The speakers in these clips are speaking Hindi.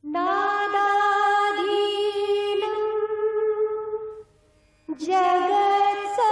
नादाधीनं जगत्सर्वम्।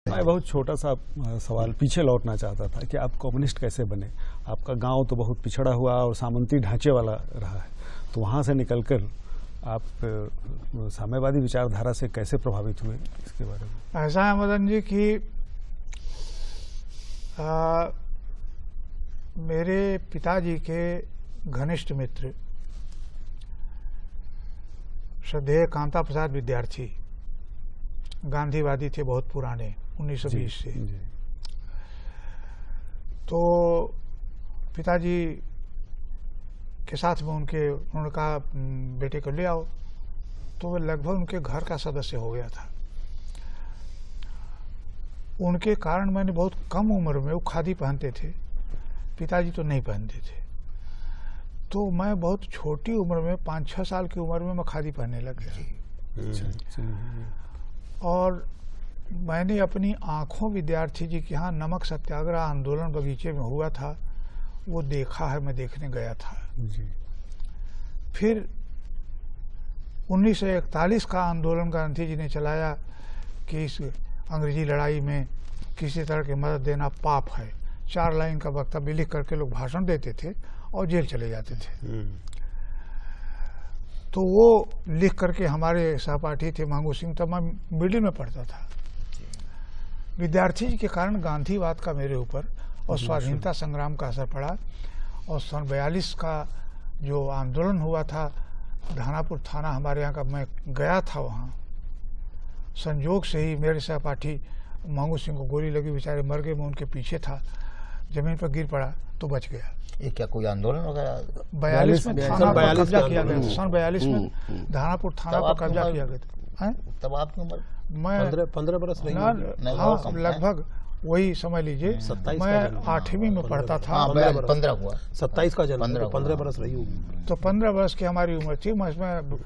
मैं बहुत छोटा सा सवाल पीछे लौटना चाहता था कि आप कम्युनिस्ट कैसे बने। आपका गांव तो बहुत पिछड़ा हुआ और सामंती ढांचे वाला रहा है, तो वहाँ से निकलकर आप साम्यवादी विचारधारा से कैसे प्रभावित हुए, इसके बारे में। ऐसा है मदन जी कि मेरे पिताजी के घनिष्ठ मित्र श्रद्धेय कांता प्रसाद विद्यार्थी गांधीवादी थे, बहुत पुराने 1920 से। तो पिताजी के साथ में उन्होंने कहा बेटे को ले आओ, तो वो लगभग उनके घर का सदस्य हो गया था। उनके कारण मैंने बहुत कम उम्र में, वो खादी पहनते थे, पिताजी तो नहीं पहनते थे, तो मैं बहुत छोटी उम्र में 5-6 साल की उम्र में मैं खादी पहनने लग गया। और मैंने अपनी आंखों विद्यार्थी जी के यहाँ नमक सत्याग्रह आंदोलन बगीचे में हुआ था, वो देखा है, मैं देखने गया था। फिर 1941 का आंदोलन गांधी जी ने चलाया कि इस अंग्रेजी लड़ाई में किसी तरह की मदद देना पाप है। 4 लाइन का वक्तव्य लिख करके लोग भाषण देते थे और जेल चले जाते थे। तो वो लिख करके हमारे सहपाठी थे मंगू सिंह, तब मैं मिडिल में पढ़ता था। विद्यार्थी जी के कारण गांधीवाद का मेरे ऊपर और स्वाधीनता संग्राम का असर पड़ा। और सन 42 का जो आंदोलन हुआ था, धानापुर थाना हमारे यहाँ का, मैं गया था वहाँ। संजोग से ही मेरे सहपाठी मंगू सिंह को गोली लगी, बेचारे मर गए, मैं उनके पीछे था, जमीन पर गिर पड़ा तो बच गया। ये क्या कोई आंदोलन वगैरह? 42 में थाना पर कब्जा किया गया था। सन 42 में धानापुर थाना पर कब्जा किया गया था। तब आपकी उम्र? मैं 15 बरस रही। हाँ, लगभग वही समझ लीजिए। मैं 8वीं में पढ़ता था। 15 हुआ, 27 का जन्म, 15 बरस रही होगी। तो 15 वर्ष की हमारी उम्र थी। मैं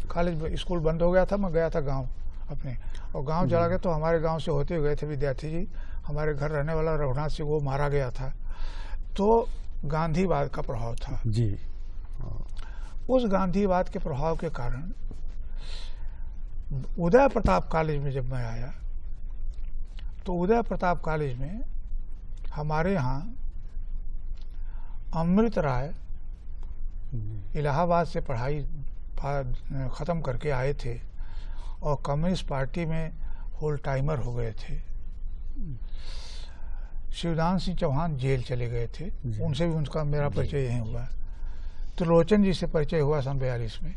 कॉलेज स्कूल बंद हो गया था, मैं गया था गांव अपने, और गांव चला गया। तो हमारे गांव से होते हुए गए थे विद्यार्थी जी। हमारे घर रहने वाला रघुनाथ सिंह, वो मारा गया था। तो गांधीवाद का प्रभाव था जी। उस गांधीवाद के प्रभाव के कारण उदय प्रताप कॉलेज में जब मैं आया, तो उदय प्रताप कॉलेज में हमारे यहाँ अमृत राय इलाहाबाद से पढ़ाई ख़त्म करके आए थे और कम्युनिस्ट पार्टी में होल टाइमर हो गए थे। शिवदान सिंह चौहान जेल चले गए थे, उनसे भी उनका मेरा परिचय यहीं हुआ। त्रिलोचन जी से परिचय हुआ सन 42 में।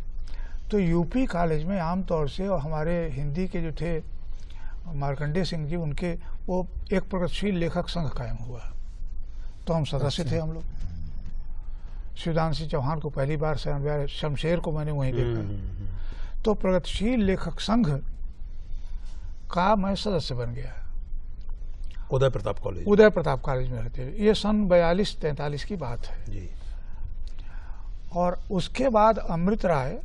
तो यूपी कॉलेज में आमतौर से, और हमारे हिंदी के जो थे मार्कंडेय सिंह जी, उनके वो एक प्रगतिशील लेखक संघ कायम हुआ, तो हम सदस्य थे हम लोग। शिवदान सिंह चौहान को पहली बार शमशेर को मैंने वहीं देखा। तो प्रगतिशील लेखक संघ का मैं सदस्य बन गया उदय प्रताप कॉलेज। उदय प्रताप कॉलेज में रहते हुए। ये सन 42-43 की बात है जी। और उसके बाद अमृत राय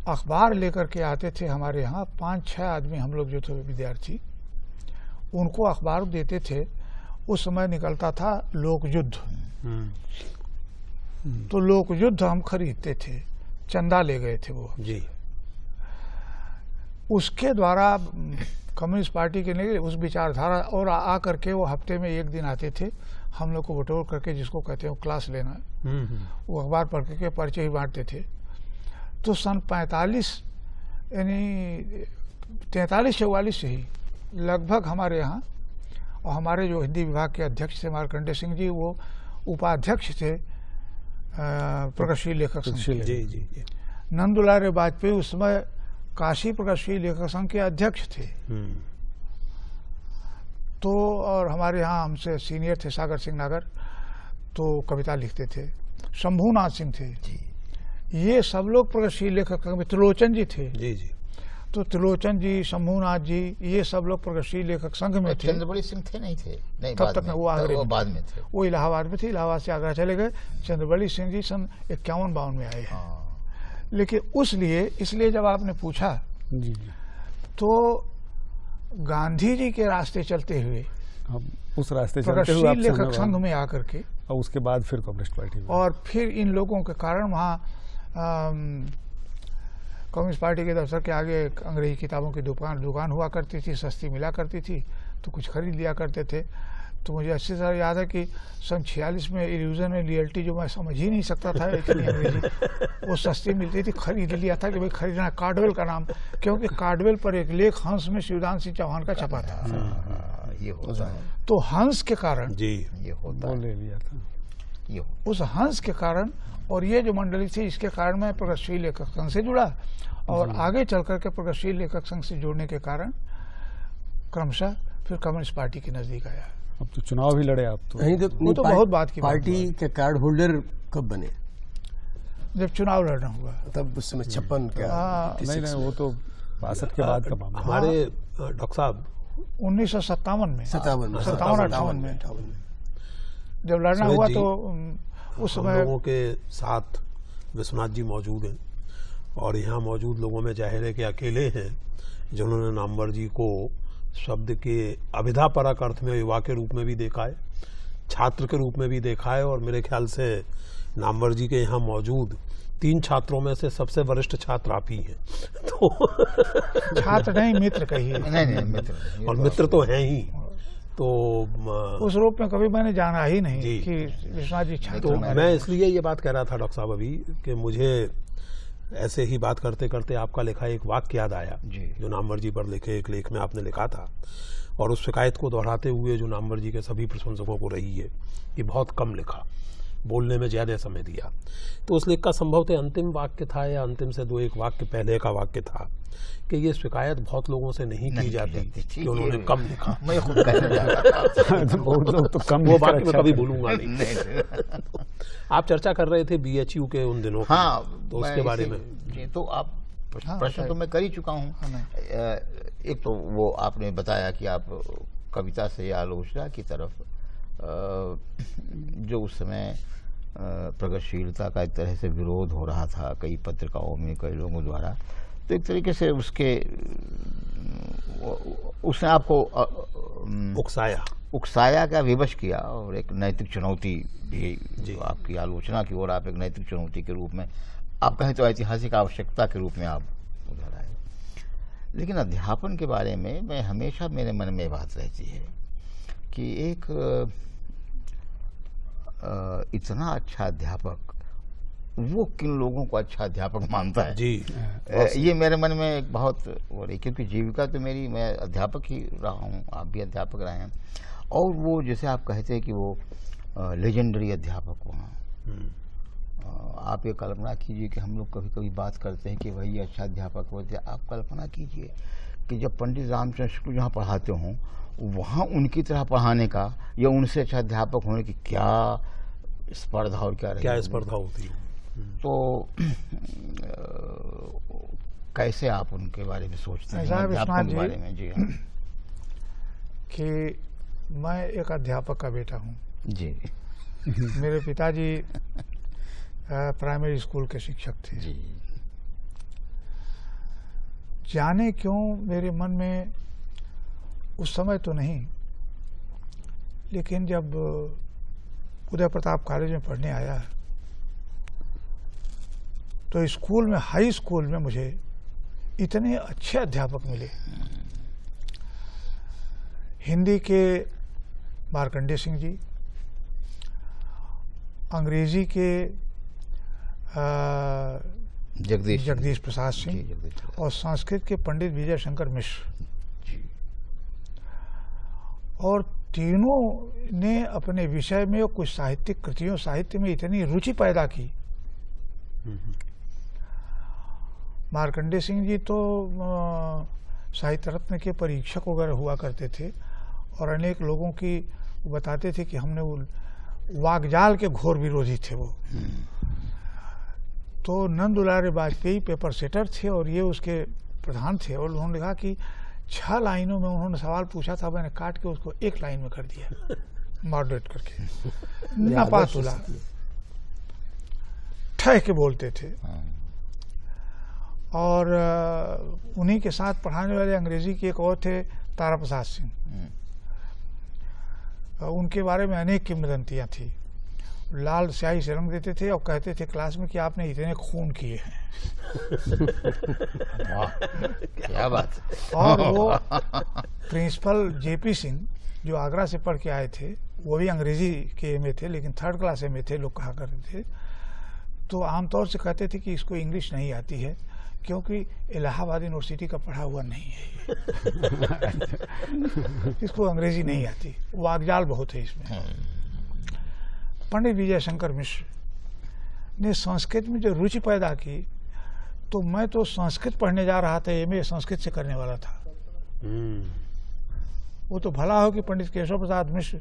अखबार लेकर के आते थे हमारे यहाँ। 5-6 आदमी हम लोग जो थे विद्यार्थी, उनको अखबार देते थे। उस समय निकलता था लोकयुद्ध। तो लोकयुद्ध हम खरीदते थे, चंदा ले गए थे वो जी। उसके द्वारा कम्युनिस्ट पार्टी के नहीं, उस विचारधारा, और आ करके वो हफ्ते में 1 दिन आते थे हम लोग को बटोर करके, जिसको कहते हैं क्लास लेना। वो अखबार पढ़ के परिचय ही बांटते थे। तो सन 45 यानी 43-44 से ही लगभग हमारे यहाँ, और हमारे जो हिंदी विभाग के अध्यक्ष थे मार्कंडेय सिंह जी, वो उपाध्यक्ष थे प्रगतिशील लेखक संघ के। जी जी। नंदुलाल वाजपेयी उस समय काशी प्रगतिशील लेखक संघ के अध्यक्ष थे। तो और हमारे यहाँ हमसे सीनियर थे सागर सिंह नागर, तो कविता लिखते थे। शंभूनाथ सिंह थे, ये सब लोग प्रगतिशील लेखक। त्रिलोचन जी थे जी जी। तो त्रिलोचन जी, शंभूनाथ जी, ये सब लोग प्रगतिशील लेखक संघ में थे। चंद्रबली सिंह थे? नहीं थे, नहीं, तब तक वो आगरे में, बाद में थे। वो इलाहाबाद में थे, इलाहाबाद से आगरा चले गए। चंद्रबली सिंह जी सन 51-52 में आए हैं। लेकिन इसलिए जब आपने पूछा जी, तो गांधी जी के रास्ते चलते हुए, हम उस रास्ते चलते हुए प्रगतिशील लेखक संघ में आकर के, और उसके बाद फिर कम्युनिस्ट पार्टी में, और फिर इन लोगों के कारण वहाँ कम्युनिस्ट पार्टी के दफ्तर के आगे एक अंग्रेजी किताबों की दुकान हुआ करती थी, सस्ती मिला करती थी, तो कुछ खरीद लिया करते थे। तो मुझे अच्छी तरह याद है कि सन 46 में इल्यूजन एंड रियलिटी, जो मैं समझ ही नहीं सकता था इतनी अंग्रेजी, वो सस्ती मिलती थी, खरीद लिया था कि भाई खरीदना। कार्डवेल का नाम, क्योंकि कार्डवेल पर एक लेख हंस में शिवदान सिंह चौहान का छपा था। ये होता है। तो हंस के कारण जी, ये होता वो है। ले लिया था। ये उस हंस के कारण, और ये जो मंडली थी, इसके कारण मैं प्रगतिशील लेखक संघ से जुड़ा, और आगे चल करके प्रगतिशील लेखक संघ से जुड़ने के कारण क्रमशः फिर कम्युनिस्ट पार्टी के नजदीक आया। अब तो चुनाव भी लड़े आप तो। वो तो बहुत बात की बात पार्टी के कार्ड होल्डर कब बने? जब चुनाव लड़ना हुआ। तब उस समय 56 क्या हाँ, नहीं वो तो 62 के बाद का मामला है। हमारे डॉक्टर साहब 1957 में 57 में जब लड़ना सुरेश हुआ जी, तो उस हम समय लोगों के साथ विश्वनाथ जी मौजूद हैं और यहाँ मौजूद लोगों में जाहिर है कि अकेले हैं जिन्होंने नामवर जी को शब्द के अभिधा परक अर्थ में युवा के रूप में भी देखा है, छात्र के रूप में भी देखा है, और मेरे ख्याल से नामवर जी के यहाँ मौजूद 3 छात्रों में से सबसे वरिष्ठ छात्र आप ही हैं। तो छात्र नहीं, मित्र कहिए। नहीं मित्र, ये और तो मित्र तो हैं ही, तो उस रूप में कभी मैंने जाना ही नहीं जी। कि विश्वनाथ जी छात्र तो हमारे। मैं इसलिए ये बात कह रहा था डॉक्टर साहब अभी कि मुझे ऐसे ही बात करते करते आपका लिखा एक वाक्य याद आया जी। जो नामवर जी पर लिखे एक लेख में आपने लिखा था, और उस शिकायत को दोहराते हुए जो नामवर जी के सभी प्रशंसकों को रही है कि बहुत कम लिखा, बोलने में ज़्यादा समय दिया। तो उस लेख का संभवतः अंतिम वाक्य था या अंतिम से 2-1 वाक्य पहले का वाक्य था कि ये शिकायत बहुत लोगों से नहीं की जाती कि उन्होंने कम लिखा। मैं खुद कहने जा रहा था। बहुत लोग तो कम वो लिखकर वाक्य मैं अच्छा कभी करते हैं। भूलूंगा नहीं। नहीं, आप चर्चा कर रहे थे BHU के उन दिनों की, हाँ, तो मैं उसके बारे इसे- में जी, तो आप हाँ, प्रश्न तो बताइए। मैं कर ही चुका हूँ। हाँ, एक तो वो आपने बताया कि आप कविता से आलोचना की तरफ जो उस समय प्रगतिशीलता का एक तरह से विरोध हो रहा था कई पत्रिकाओं में, कई लोगों द्वारा, तो एक तरीके से उसने आपको उकसाया का विवश किया, और एक नैतिक चुनौती भी जो आपकी आलोचना की ओर आप एक नैतिक चुनौती के रूप में, आप कहें तो ऐतिहासिक आवश्यकता के रूप में आप उधर आए। लेकिन अध्यापन के बारे में मैं हमेशा मेरे मन में बात रहती है कि एक इतना अच्छा अध्यापक वो किन लोगों को अच्छा अध्यापक मानता है। जी, ये मेरे मन में एक बहुत हो रही, क्योंकि जीविका तो मेरी, मैं अध्यापक ही रहा हूँ, आप भी अध्यापक रहे हैं, और वो जैसे आप कहते हैं कि वो लेजेंडरी अध्यापक वहाँ, आप ये कल्पना कीजिए कि हम लोग कभी कभी बात करते हैं कि भाई अच्छा अध्यापक होते, आप कल्पना कीजिए कि जब पंडित रामचंद्र शुक्ल जहाँ पढ़ाते हों वहाँ उनकी तरह पढ़ाने का या उनसे अच्छा अध्यापक होने की क्या स्पर्धा और क्या स्पर्धा होती है। तो कैसे आप उनके बारे में सोचते हैं, ऐसा है अध्यापकों विश्वनाथ के जी बारे में? जी हाँ कि मैं एक अध्यापक का बेटा हूँ। जी मेरे पिताजी प्राइमरी स्कूल के शिक्षक थे। जी जाने क्यों मेरे मन में उस समय तो नहीं, लेकिन जब उदय प्रताप कॉलेज में पढ़ने आया तो स्कूल में, हाई स्कूल में मुझे इतने अच्छे अध्यापक मिले। हिंदी के मार्कंडे सिंह जी, अंग्रेजी के जगदीश प्रसाद जी, सिंह, जगदीश प्रसाद। और संस्कृत के पंडित विजय शंकर मिश्र। जी और तीनों ने अपने विषय में और कुछ साहित्यिक कृतियों, साहित्य में इतनी रुचि पैदा की। मार्कंडे सिंह जी तो साहित्य रत्न के परीक्षक वगैरह हुआ करते थे, और अनेक लोगों की बताते थे कि हमने वो वाकजाल के घोर विरोधी थे वो। तो नंद दुलारे वाजपेयी पेपर सेटर थे और ये उसके प्रधान थे, और उन्होंने कहा कि 6 लाइनों में उन्होंने सवाल पूछा था, मैंने काट के उसको 1 लाइन में कर दिया, मॉडरेट करके। नापा तुला ठह के बोलते थे। और उन्हीं के साथ पढ़ाने वाले अंग्रेजी के एक और थे, तारा प्रसाद सिंह। उनके बारे में अनेक किंवदंतियां थी। लाल स्याही से रंग देते थे और कहते थे क्लास में कि आपने इतने खून किए हैं। वाह, क्या बात है। और वो प्रिंसिपल जेपी सिंह जो आगरा से पढ़ के आए थे, वो भी अंग्रेजी के एमए थे, लेकिन 3rd क्लास एमए थे, लोग कहा करते थे। तो आमतौर से कहते थे कि इसको इंग्लिश नहीं आती है क्योंकि इलाहाबाद यूनिवर्सिटी का पढ़ा हुआ नहीं है इसको अंग्रेजी नहीं आती, वाकजाल बहुत है इसमें। पंडित विजय शंकर मिश्र ने संस्कृत में जो रुचि पैदा की, तो मैं तो संस्कृत पढ़ने जा रहा था, एमए संस्कृत से करने वाला था। वो तो भला हो कि पंडित केशव प्रसाद मिश्र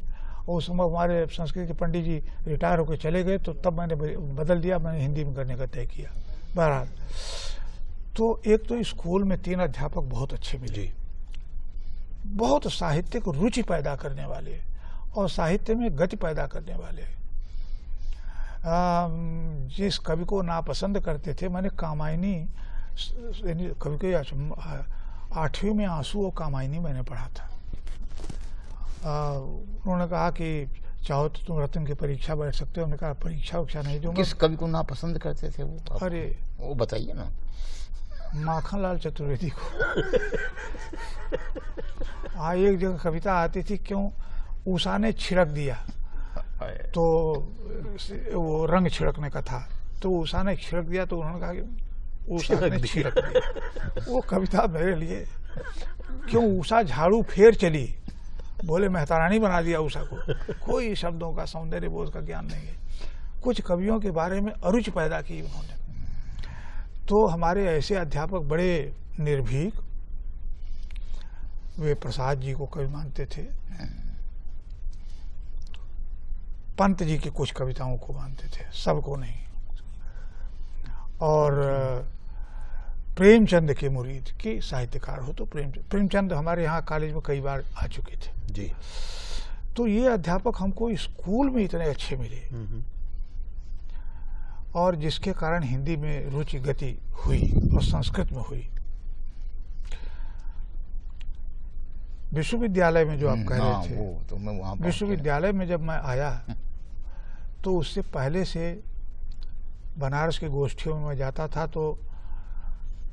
और उस समय हमारे संस्कृत के पंडित जी रिटायर होकर चले गए, तो तब मैंने बदल दिया, मैंने हिंदी में करने का तय किया। बहरहाल, तो एक तो स्कूल में 3 अध्यापक बहुत अच्छे मिले, बहुत साहित्य को रुचि पैदा करने वाले और साहित्य में गति पैदा करने वाले। जिस कवि को नापसंद करते थे, मैंने कामायनी कवि के 8वीं में आंसू और कामायनी मैंने पढ़ा था। उन्होंने कहा कि चाहो तो तुम रत्न की परीक्षा बैठ सकते हो। उन्होंने कहा परीक्षा उक्षा नहीं दूंगा। किस कवि को नापसंद करते थे वो? अरे वो बताइए ना। माखनलाल चतुर्वेदी को। एक जगह कविता आती थी, क्यों उषा ने छिड़क दिया, तो वो रंग छिड़कने का था, तो उषा ने छिड़क दिया, तो उन्होंने कहा कि उषा ने छिड़क दिया। वो कविता मेरे लिए, क्यों उषा झाड़ू फेर चली, बोले मेहता रानी बना दिया उषा को। कोई शब्दों का सौंदर्य बोध का ज्ञान नहीं है। कुछ कवियों के बारे में अरुचि पैदा की उन्होंने। तो हमारे ऐसे अध्यापक बड़े निर्भीक, वे प्रसाद जी को कवि मानते थे, पंत जी की कुछ कविताओं को मानते थे, सबको नहीं। और प्रेमचंद के मुरीद की साहित्यकार हो तो प्रेमचंद हमारे यहाँ कॉलेज में कई बार आ चुके थे जी। तो ये अध्यापक हमको स्कूल में इतने अच्छे मिले, और जिसके कारण हिंदी में रुचि गति हुई और संस्कृत में हुई। विश्वविद्यालय में जो आप कह रहे थे, तो मैं वहाँ विश्वविद्यालय में जब मैं आया तो उससे पहले से बनारस की गोष्ठियों में मैं जाता था, तो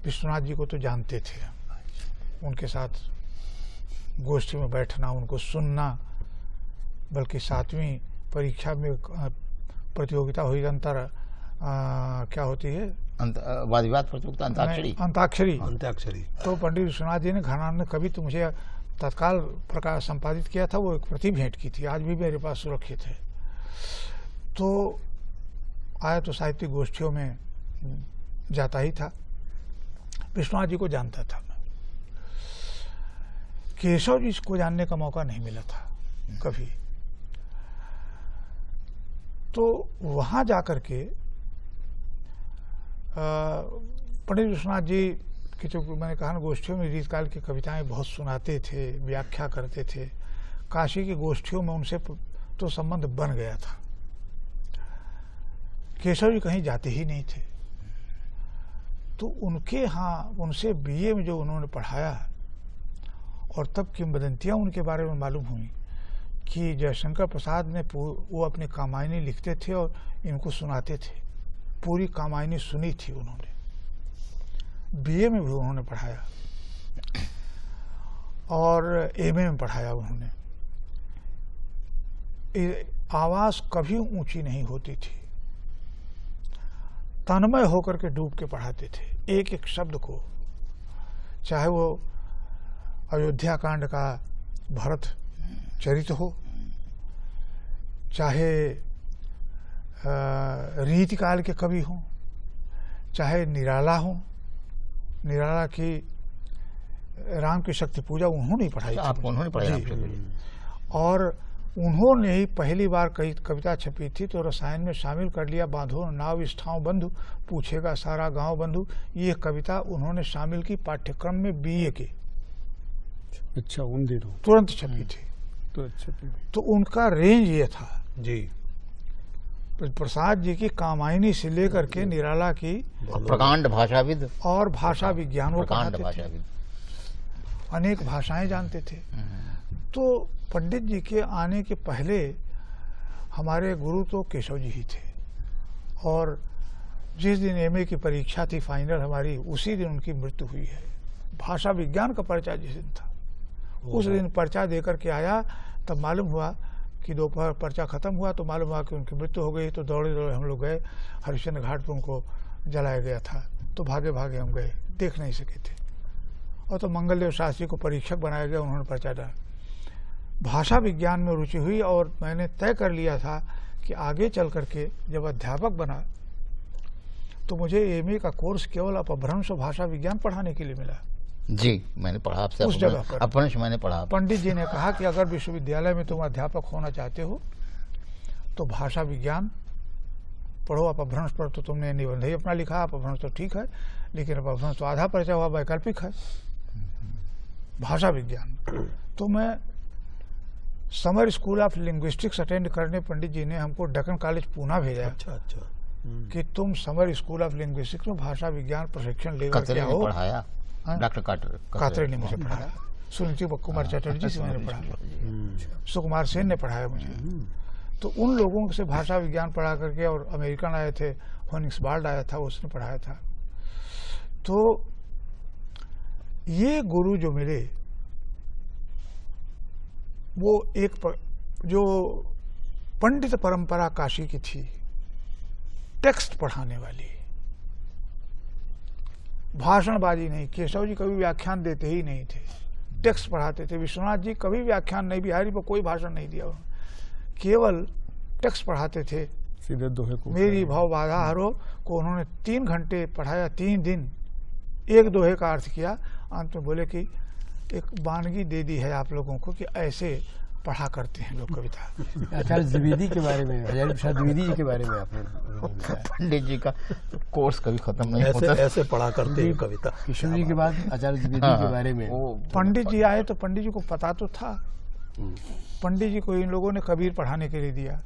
विश्वनाथ जी को तो जानते थे, उनके साथ गोष्ठी में बैठना, उनको सुनना, बल्कि 7वीं परीक्षा में प्रतियोगिता हुई, क्या होती है, वाद विवाद प्रतियोगिता, अंताक्षरी। तो पंडित विश्वनाथ जी ने घराने कवि तो मुझे तत्काल प्रकाश संपादित किया था, वो एक प्रति भेंट की थी, आज भी मेरे पास सुरक्षित है। तो आया तो साहित्यिक गोष्ठियों में जाता ही था, विश्वनाथ जी को जानता था मैं। केशव जी को जानने का मौका नहीं मिला था कभी। तो वहां जाकर के पंडित विश्वनाथ जी की, जो मैंने कहा ना, गोष्ठियों में रीतकाल की कविताएं बहुत सुनाते थे, व्याख्या करते थे। काशी की गोष्ठियों में उनसे तो संबंध बन गया था। केशव जी कहीं जाते ही नहीं थे, तो उनके यहाँ उनसे बीए में जो उन्होंने पढ़ाया, और तब किंवदंतियाँ उनके बारे में मालूम हुई कि जयशंकर प्रसाद ने वो अपनी कामायनी लिखते थे और इनको सुनाते थे। पूरी कामायनी सुनी थी उन्होंने, बीए में भी उन्होंने पढ़ाया और एमए में पढ़ाया उन्होंने। आवाज़ कभी ऊंची नहीं होती थी, तन्मय होकर के डूब के पढ़ाते थे एक एक शब्द को, चाहे वो अयोध्या कांड का भरत चरित हो, चाहे रीतिकाल के कवि हों, चाहे निराला हो, निराला की राम की शक्ति पूजा उन्होंने ही पढ़ाई थी। आपको उन्होंने पढ़ाई? और उन्होंने ही पहली बार कई कविता छपी थी तो रसायन में शामिल कर लिया, बांधो नाव इष्ठाओं बंधु, पूछेगा सारा गांव बंधु। ये कविता उन्होंने शामिल की पाठ्यक्रम में बीए के। अच्छा, उन दिनों तुरंत छपी थी। तो अच्छा, तो उनका रेंज ये था जी। प्रसाद जी की कामायनी से लेकर के निराला की प्रकांड भाषाविद और भाषा विज्ञान वो प्रकांड पढ़ाते थे, भाषाविद, अनेक भाषाएं जानते थे। तो पंडित जी के आने के पहले हमारे गुरु तो केशव जी ही थे, और जिस दिन एमए की परीक्षा थी फाइनल हमारी, उसी दिन उनकी मृत्यु हुई है। भाषा विज्ञान का पर्चा जिस दिन था, उस दिन पर्चा देकर के आया, तब मालूम हुआ कि दोपहर पर्चा खत्म हुआ तो मालूम हुआ कि उनकी मृत्यु हो गई। तो दौड़े दौड़े हम लोग गए, हरिश्चंद्र घाट पर उनको जलाया गया था, तो भागे भागे हम गए, देख नहीं सके थे। और तो मंगलदेव शास्त्री को परीक्षक बनाया गया, उन्होंने पर्चा डाला। भाषा विज्ञान में रुचि हुई और मैंने तय कर लिया था कि आगे चल करके जब अध्यापक बना तो मुझे एमए का कोर्स केवल अपभ्रंश भाषा विज्ञान पढ़ाने के लिए मिला। जी, मैंने पढ़ा आपसे, उस जगह पर। अपभ्रंश मैंने पढ़ा। पंडित जी ने कहा कि अगर विश्वविद्यालय में तुम अध्यापक होना चाहते हो तो भाषा विज्ञान पढ़ो। अपभ्रंश पर तो तुमने निबंध ही अपना लिखा, अपभ्रंश तो ठीक है, लेकिन अपभ्रंश तो आधा परिचय हुआ, वैकल्पिक है भाषा विज्ञान। तो मैं summer school of linguistics attend करने पंडित जी ने हमको डेक्कन कॉलेज पूना भेजा अच्छा अच्छा। कि तुम समर स्कूल ऑफ लिंग्विस्टिक्स में भाषा विज्ञान प्रशिक्षण लेकर के कतरे आओ। में पढ़ाया, हाँ? डॉक्टर कातरे ने मुझे पढ़ाया, सुनीति कुमार चटर्जी से मैंने पढ़ा, सुकुमार सेन ने पढ़ाया मुझे। तो उन लोगों से भाषा विज्ञान पढ़ा करके, और अमेरिकन आए थे, होनिक्सबाल्ड आया था, उसने पढ़ाया था। तो ये गुरु जो मिले वो एक जो पंडित परंपरा काशी की थी, टेक्स्ट पढ़ाने वाली, भाषणबाजी नहीं। केशव जी कभी व्याख्यान देते ही नहीं थे, टेक्स्ट पढ़ाते थे। विश्वनाथ जी कभी व्याख्यान नहीं, बिहारी पर कोई भाषण नहीं दिया उन्होंने, केवल टेक्स्ट पढ़ाते थे। सीधे दोहे को मेरी भाव बाधा हरो को उन्होंने 3 घंटे पढ़ाया, 3 दिन, एक दोहे का अर्थ किया। अंत में बोले कि एक वानगी दे दी है आप लोगों को कि ऐसे पढ़ा करते हैं लोग कविता। आचार्य द्विवेदी के बारे में, हजारी प्रसाद द्विवेदी जी के बारे में आपने बताया। पंडित जी का कोर्स कभी खत्म नहीं ऐसे होता। ऐसे पढ़ा करते हैं कविता। किशोर जी के बाद आचार्य द्विवेदी के बारे में। वो पंडित जी आए तो पंडित जी को पता तो था, पंडित जी को इन लोगों ने कबीर पढ़ाने के लिए दिया।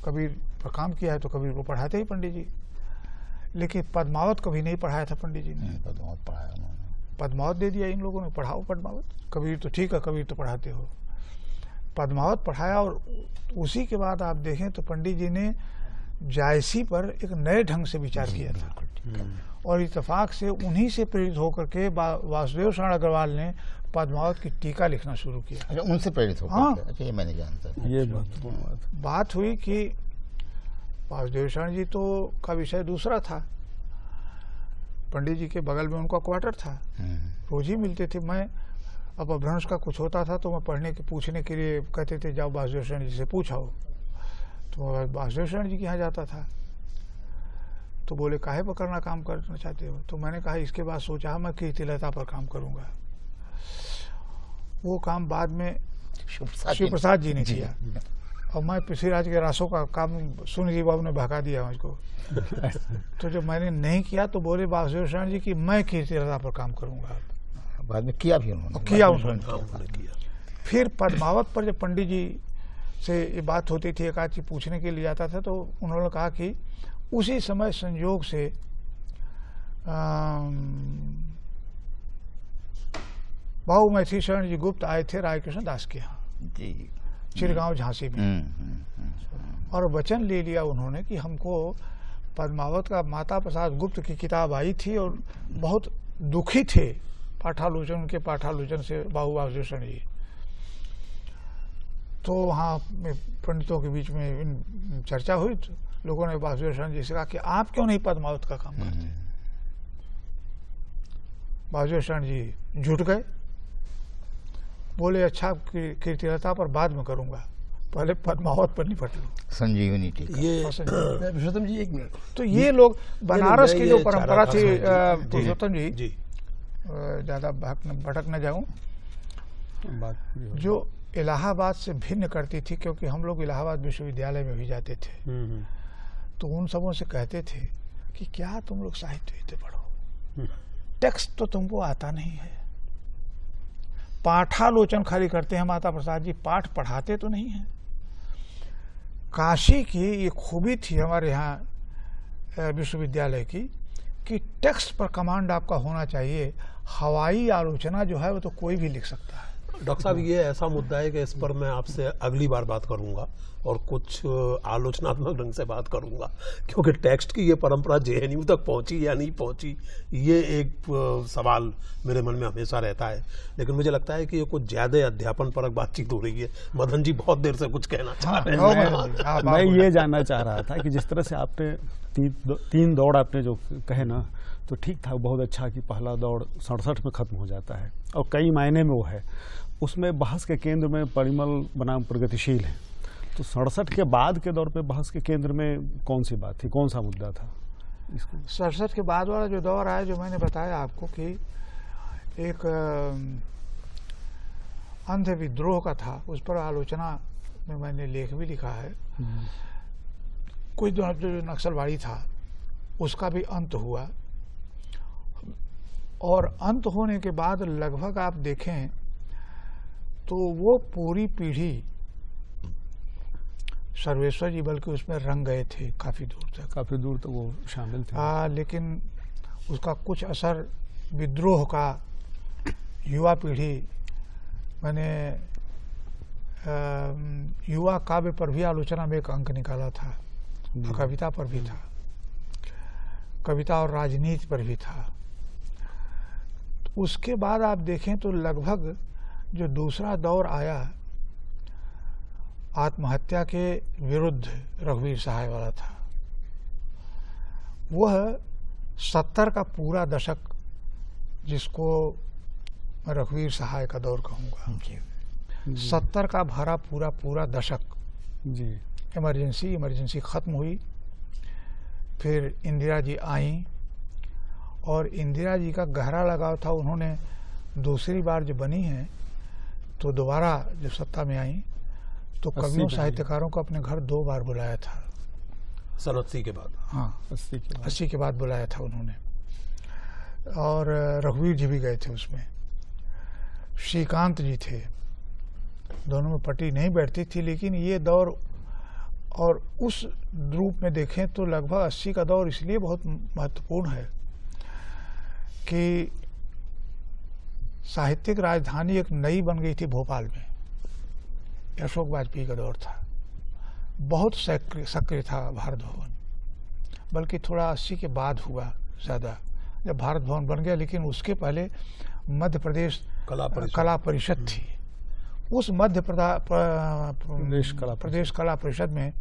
कबीर पर काम किया है तो कबीर को पढ़ाते ही पंडित जी, लेकिन पद्मावत कभी नहीं पढ़ाया था पंडित जी ने। बहुत पढ़ाया उन्होंने। पद्मावत दे दिया इन लोगों ने, पढ़ाओ पद्मावत। कबीर तो ठीक है, कबीर तो पढ़ाते हो, पद्मावत पढ़ाया। और उसी के बाद आप देखें तो पंडित जी ने जायसी पर एक नए ढंग से विचार किया था, और इत्तेफाक से उन्हीं से प्रेरित होकर के वासुदेव शरण अग्रवाल ने पद्मावत की टीका लिखना शुरू किया। अच्छा, उनसे प्रेरित होकर हाँ। के? अच्छा, ये मैंने जानता था। ये महत्वपूर्ण बात हुई कि वासुदेव शरण जी तो का विषय दूसरा था, पंडित जी के बगल में उनका क्वार्टर था, रोज ही मिलते थे। मैं अब अपभ्रंश का कुछ होता था तो मैं पढ़ने के पूछने के लिए कहते थे जाओ वासुदेव शरण जी से पूछाओ, तो वासुदेव शरण जी के यहाँ जाता था। तो बोले काहे पर करना काम करना चाहते हो? तो मैंने कहा इसके बाद सोचा मैं कीर्तिलता पर काम करूंगा। वो काम बाद में शिव प्रसाद जी ने किया, और मैं पृथ्वीराज के रासों का काम सुनीति बाबू ने भगा दिया मुझको। तो जब मैंने नहीं किया तो बोले वासुदेव शरण जी कि मैं कीर्तिलता पर काम करूंगा। बाद में किया भी उन्होंने। किया उन्होंने। हाँ, उन्होंने किया। फिर पद्मावत पर जब पंडित जी से ये बात होती थी, एक आध चीज पूछने के लिए आता था, तो उन्होंने कहा कि उसी समय संयोग से भाऊ मैथिली शरण जी गुप्त आए थे राय कृष्ण दास के यहाँ जी। चिरगांव झांसी में, और वचन ले लिया उन्होंने कि हमको पद्मावत का माता प्रसाद गुप्त की किताब आई थी और बहुत दुखी थे पाठालोचन, उनके पाठालोचन से बाबू वासुदेव शरण जी। तो वहाँ पंडितों के बीच में चर्चा हुई, तो लोगों ने वासुदेव शरण जी से कहा कि आप क्यों नहीं पद्मावत का काम करते? वासुदेव शरण जी जुट गए, बोले अच्छा कीर्तिलता पर बाद में करूंगा, पहले पद्मावत पर निपट लो। संजीवनी टीका। ये पुरुषोत्तम जी एक मिनट, तो ये लोग बनारस की जो ये परंपरा थी, चारा पुरुषोत्तम जी जी ज़्यादा भटक न जाऊं, बात पूरी हो। जो इलाहाबाद से भिन्न करती थी, क्योंकि हम लोग इलाहाबाद विश्वविद्यालय में भी जाते थे, तो उन सबों से कहते थे कि क्या तुम लोग साहित्य पढ़ो, टेक्स्ट तो तुमको आता नहीं है, पाठालोचन खाली करते हैं माता प्रसाद जी, पाठ पढ़ाते तो नहीं है। काशी की ये खूबी थी हमारे यहाँ विश्वविद्यालय की कि टेक्स्ट पर कमांड आपका होना चाहिए, हवाई आलोचना जो है वो तो कोई भी लिख सकता है। डॉक्टर साहब, ये ऐसा मुद्दा है कि इस पर मैं आपसे अगली बार बात करूंगा और कुछ आलोचनात्मक ढंग से बात करूंगा, क्योंकि टेक्स्ट की ये परंपरा जेएनयू तक पहुंची या नहीं पहुंची, ये एक सवाल मेरे मन में हमेशा रहता है। लेकिन मुझे लगता है कि ये कुछ ज्यादा अध्यापन परक बातचीत हो रही है। मदन जी बहुत देर से कुछ कहना चाह रहे हैं। मैं ये जानना चाह रहा था कि जिस तरह से आपने तीन दौड़ आपने जो कहे ना, तो ठीक था, बहुत अच्छा कि पहला दौड़ 67 में ख़त्म हो जाता है और कई मायने में वो है, उसमें बहस के केंद्र में परिमल बनाम प्रगतिशील है। तो 67 के बाद के दौर पे बहस के केंद्र में कौन सी बात थी, कौन सा मुद्दा था इसको? 67 के बाद वाला जो दौर आया, जो मैंने बताया आपको कि एक अंध विद्रोह का था, उस पर आलोचना में मैंने लेख भी लिखा है। कोई जो नक्सलवाड़ी था उसका भी अंत हुआ, और अंत होने के बाद लगभग आप देखें तो वो पूरी पीढ़ी सर्वेश्वर जी बल्कि उसमें रंग गए थे काफ़ी दूर तक वो शामिल थे। लेकिन उसका कुछ असर विद्रोह का युवा पीढ़ी, मैंने युवा काव्य पर भी आलोचना में एक अंक निकाला था, कविता पर भी था, कविता और राजनीति पर भी था। उसके बाद आप देखें तो लगभग जो दूसरा दौर आया आत्महत्या के विरुद्ध रघुवीर सहाय वाला था, वह 70 का पूरा दशक, जिसको मैं रघुवीर सहाय का दौर कहूँगा, 70 का भरा पूरा दशक जी। इमरजेंसी ख़त्म हुई, फिर इंदिरा जी आई, और इंदिरा जी का गहरा लगाव था। उन्होंने दूसरी बार जो बनी है तो दोबारा जब सत्ता में आई तो कवियों साहित्यकारों को अपने घर 2 बार बुलाया था। सन 80 के बाद। हाँ, 80 के बाद बुलाया था उन्होंने, और रघुवीर जी भी गए थे उसमें, श्रीकांत जी थे, दोनों में पट्टी नहीं बैठती थी। लेकिन ये दौर, और उस रूप में देखें तो लगभग 80 का दौर इसलिए बहुत महत्वपूर्ण है कि साहित्यिक राजधानी एक नई बन गई थी भोपाल में। अशोक वाजपेयी का दौर था, बहुत सक्रिय था भारत भवन, बल्कि थोड़ा 80 के बाद हुआ ज़्यादा जब भारत भवन बन गया। लेकिन उसके पहले मध्य प्रदेश कला परिषद थी। उस मध्य प्रदेश कला परिषद में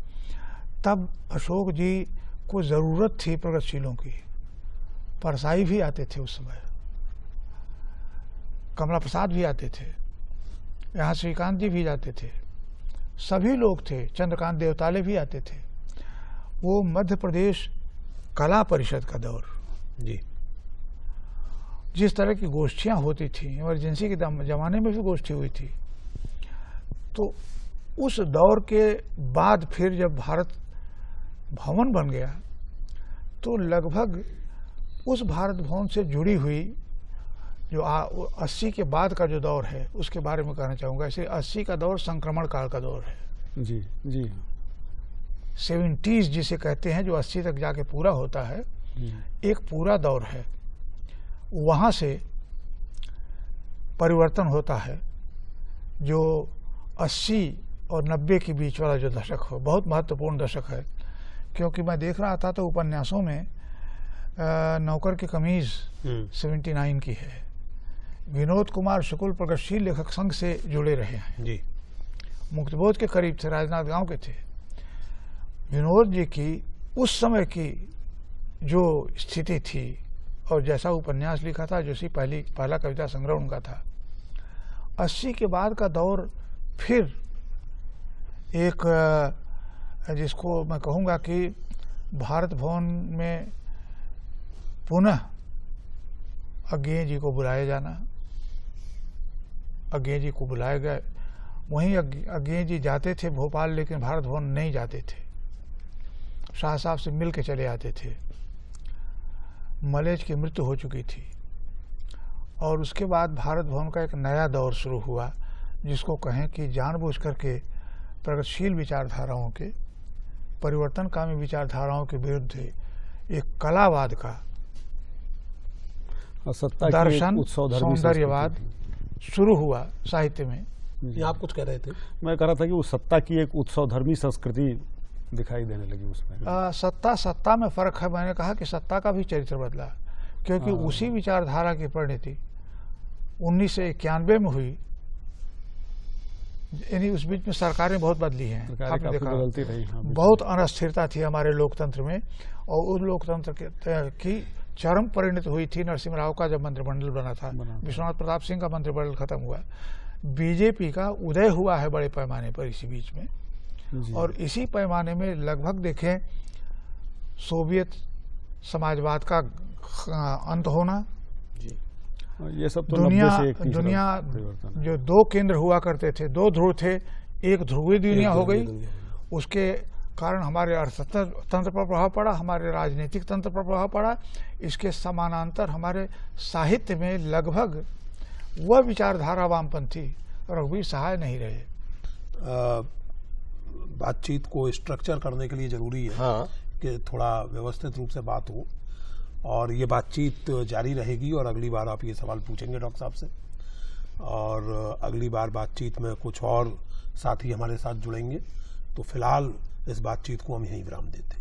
तब अशोक जी को ज़रूरत थी प्रगतिशीलों की। परसाई भी आते थे उस समय, कमला प्रसाद भी आते थे, यहाँ श्रीकांत जी भी जाते थे, सभी लोग थे, चंद्रकांत देवताले भी आते थे। वो मध्य प्रदेश कला परिषद का दौर जी, जिस तरह की गोष्ठियाँ होती थी, इमरजेंसी के ज़माने में भी गोष्ठी हुई थी। तो उस दौर के बाद फिर जब भारत भवन बन गया तो लगभग उस भारत भवन से जुड़ी हुई जो 80 के बाद का जो दौर है उसके बारे में कहना चाहूँगा। ऐसे 80 का दौर संक्रमण काल का दौर है जी जी। 70s जिसे कहते हैं, जो 80 तक जाके पूरा होता है, एक पूरा दौर है। वहाँ से परिवर्तन होता है जो 80 और 90 के बीच वाला जो दशक हो, बहुत महत्वपूर्ण दशक है। क्योंकि मैं देख रहा था तो उपन्यासों में नौकर की कमीज 79 की है। विनोद कुमार शुक्ल प्रगतिशील लेखक संघ से जुड़े रहे हैं जी, मुक्तबोध के करीब थे, राजनाथ गांव के थे। विनोद जी की उस समय की जो स्थिति थी और जैसा उपन्यास लिखा था, जैसी पहला कविता संग्रह उनका था, 80 के बाद का दौर फिर एक जिसको मैं कहूँगा कि भारत भवन में पुनः अज्ञेय जी को बुलाया जाना, अज्ञेय जी को बुलाए गए। वहीं अज्ञेय जी जाते थे भोपाल, लेकिन भारत भवन नहीं जाते थे, शाह साहब से मिल के चले आते थे। मलेज की मृत्यु हो चुकी थी और उसके बाद भारत भवन का एक नया दौर शुरू हुआ, जिसको कहें कि जानबूझ करके प्रगतिशील विचारधाराओं के, परिवर्तनकामी विचारधाराओं के विरुद्ध एक कलावाद का, दर्शन, सौंदर्यवाद शुरू हुआ साहित्य में। ये आप कुछ कह रहे थे? मैं कह रहा था कि वो सत्ता की एक उत्सवधर्मी संस्कृति दिखाई देने लगी उसमें। सत्ता में फर्क है। मैंने कहा कि सत्ता का भी चरित्र बदला, क्योंकि उसी विचारधारा की परिणति 1991 में हुई। यानी उस बीच में सरकारें बहुत बदली हैं, आपने देखा, बदलती रही। बहुत अनिस्थिरता थी हमारे लोकतंत्र में, और उस लोकतंत्र की चरम परिणति हुई थी नरसिम्हा राव का जब मंत्रिमंडल बना था। विश्वनाथ प्रताप सिंह का मंत्रिमंडल खत्म हुआ, बीजेपी का उदय हुआ है बड़े पैमाने पर इसी बीच में। और इसी पैमाने में लगभग देखें सोवियत समाजवाद का अंत होना, ये सब तो दुनिया 90 से एक तीसरा दुनिया परिवर्तन है। जो दो केंद्र हुआ करते थे, दो ध्रुव थे, एक ध्रुवीय दुनिया हो गई। उसके कारण हमारे अर्थतंत्र पर प्रभाव पड़ा, हमारे राजनीतिक तंत्र पर प्रभाव पड़ा। इसके समानांतर हमारे साहित्य में लगभग वह विचारधारा वामपंथी रघुवीर सहाय नहीं रहे। बातचीत को स्ट्रक्चर करने के लिए जरूरी है हाँ। कि थोड़ा व्यवस्थित रूप से बात हो, और ये बातचीत जारी रहेगी। और अगली बार आप ये सवाल पूछेंगे डॉक्टर साहब से, और अगली बार बातचीत में कुछ और साथी हमारे साथ जुड़ेंगे। तो फिलहाल इस बातचीत को हम यहीं विराम देते हैं।